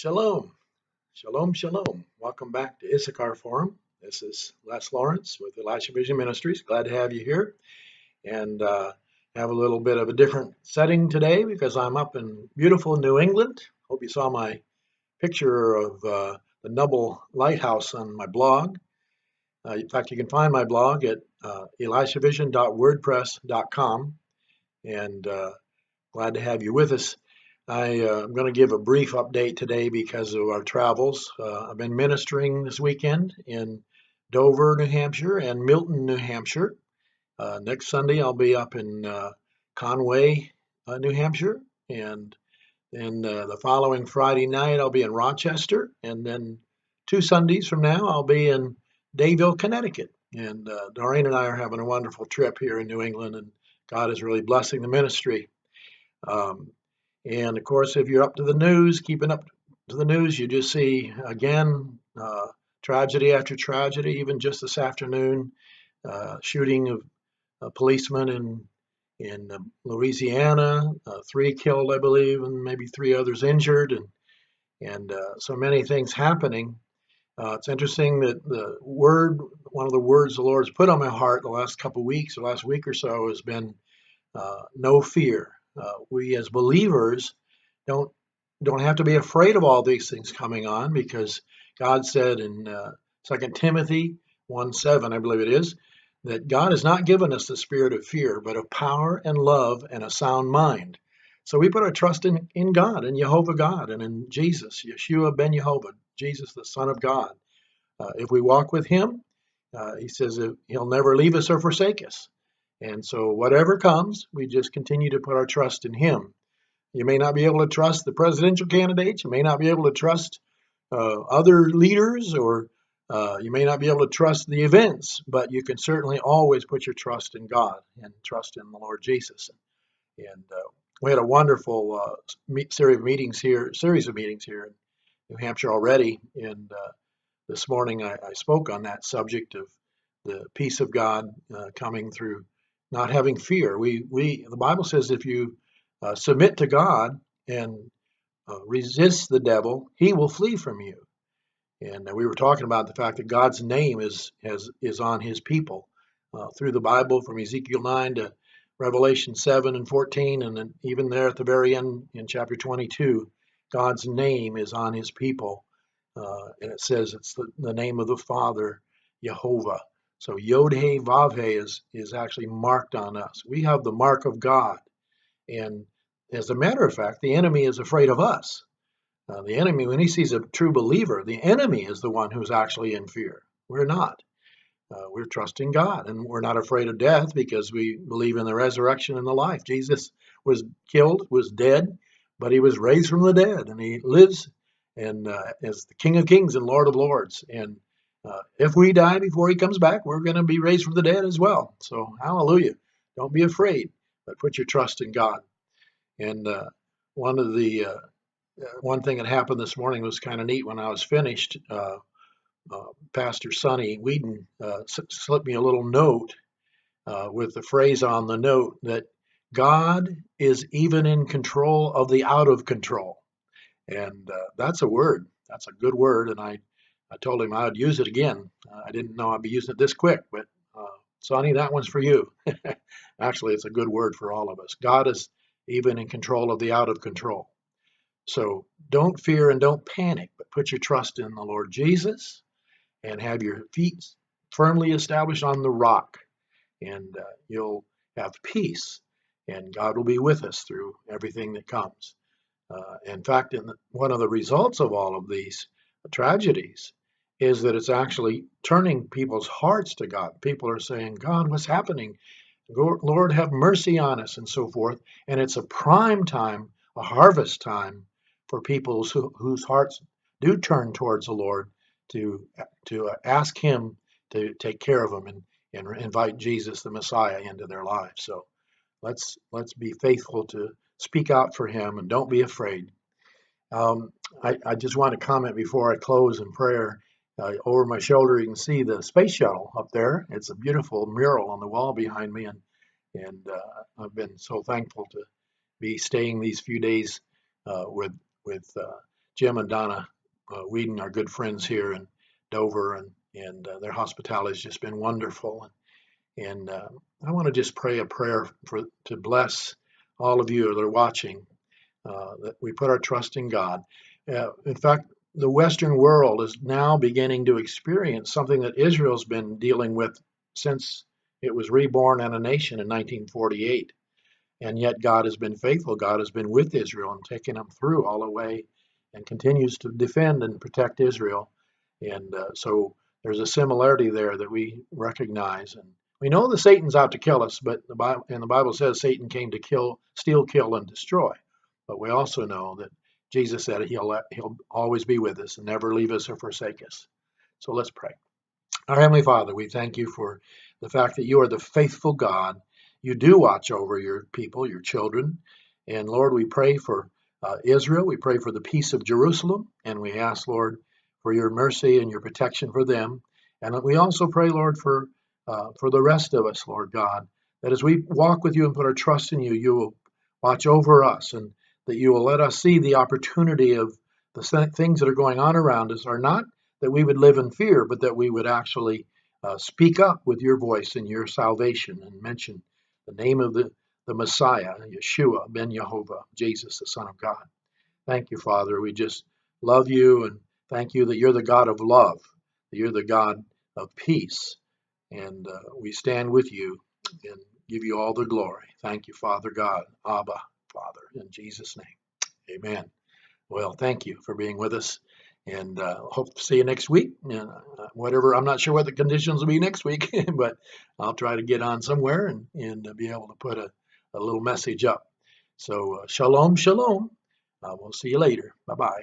Shalom, shalom, shalom. Welcome back to Issachar Forum. This is Les Lawrence with Elisha Vision Ministries. Glad to have you here and have a little bit of a different setting today because I'm up in beautiful New England. Hope you saw my picture of the Nubble Lighthouse on my blog. In fact, you can find my blog at elishavision.wordpress.com and glad to have you with us. I'm going to give a brief update today because of our travels. I've been ministering this weekend in Dover, New Hampshire, and Milton, New Hampshire. Next Sunday, I'll be up in Conway, New Hampshire, and then the following Friday night, I'll be in Rochester, and then 2 Sundays from now, I'll be in Dayville, Connecticut. And Doreen and I are having a wonderful trip here in New England, and God is really blessing the ministry. And of course, if you're up to the news, keeping up to the news, you just see again tragedy after tragedy. Even just this afternoon, shooting of a policeman in Louisiana, 3 killed, I believe, and maybe 3 others injured, and so many things happening. It's interesting that one of the words the Lord's put on my heart the last couple of weeks, or last week or so, has been no fear. We as believers don't have to be afraid of all these things coming on because God said in 2 Timothy 1:7, I believe it is, that God has not given us the spirit of fear, but of power and love and a sound mind. So we put our trust in God, in Jehovah God, and in Jesus, Yeshua ben Jehovah, Jesus, the Son of God. If we walk with him, he says that he'll never leave us or forsake us. And so whatever comes, we just continue to put our trust in him. You may not be able to trust the presidential candidates. You may not be able to trust other leaders, or you may not be able to trust the events, but you can certainly always put your trust in God and trust in the Lord Jesus. And we had a wonderful series of meetings here in New Hampshire already. And this morning I spoke on that subject of the peace of God coming through not having fear. The Bible says if you submit to God and resist the devil, he will flee from you. And we were talking about the fact that God's name is on his people through the Bible, from Ezekiel 9 to Revelation 7 and 14, and then even there at the very end in chapter 22, God's name is on his people. And it says it's the name of the Father, Jehovah. So Yod He Vav He is actually marked on us. We have the mark of God. And as a matter of fact, the enemy is afraid of us. The enemy, when he sees a true believer, the enemy is the one who's actually in fear. We're not. We're trusting God, and we're not afraid of death because we believe in the resurrection and the life. Jesus was killed, was dead, but he was raised from the dead, and he lives and as the King of Kings and Lord of Lords. And if we die before he comes back, we're going to be raised from the dead as well. So hallelujah. Don't be afraid, but put your trust in God. And one thing that happened this morning was kind of neat. When I was finished, Pastor Sonny Whedon slipped me a little note with the phrase on the note that God is even in control of the out of control. And that's a word. That's a good word. And I told him I would use it again. I didn't know I'd be using it this quick, but Sonny, that one's for you. Actually, it's a good word for all of us. God is even in control of the out of control. So don't fear and don't panic, but put your trust in the Lord Jesus and have your feet firmly established on the rock, and you'll have peace, and God will be with us through everything that comes. In fact, one of the results of all of these tragedies is that it's actually turning people's hearts to God. People are saying, God, what's happening? Lord, have mercy on us, and so forth. And it's a prime time, a harvest time for people whose hearts do turn towards the Lord to ask him to take care of them and invite Jesus, the Messiah, into their lives. So let's be faithful to speak out for him and don't be afraid. I just want to comment before I close in prayer. Over my shoulder, you can see the space shuttle up there. It's a beautiful mural on the wall behind me, and I've been so thankful to be staying these few days with Jim and Donna Whedon are good friends here in Dover, and their hospitality has just been wonderful. And I want to just pray a prayer to bless all of you that are watching, that we put our trust in God. In fact, the Western world is now beginning to experience something that Israel's been dealing with since it was reborn as a nation in 1948. And yet God has been faithful. God has been with Israel and taken them through all the way and continues to defend and protect Israel. And so there's a similarity there that we recognize. And we know that Satan's out to kill us, but the Bible says Satan came to kill, steal, kill, and destroy. But we also know that Jesus said he'll always be with us and never leave us or forsake us. So let's pray. Our Heavenly Father, we thank you for the fact that you are the faithful God. You do watch over your people, your children. And Lord, we pray for Israel. We pray for the peace of Jerusalem. And we ask, Lord, for your mercy and your protection for them. And we also pray, Lord, for the rest of us, Lord God, that as we walk with you and put our trust in you, you will watch over us and that you will let us see the opportunity of the things that are going on around us are not that we would live in fear, but that we would actually speak up with your voice and your salvation and mention the name of the Messiah, Yeshua, Ben Yehovah, Jesus, the Son of God. Thank you, Father. We just love you and thank you that you're the God of love, that you're the God of peace. And we stand with you and give you all the glory. Thank you, Father God, Abba, Father, in Jesus' name. Amen. Well, thank you for being with us, and hope to see you next week. And whatever, I'm not sure what the conditions will be next week, but I'll try to get on somewhere and be able to put a little message up. So shalom, shalom. We'll see you later. Bye bye.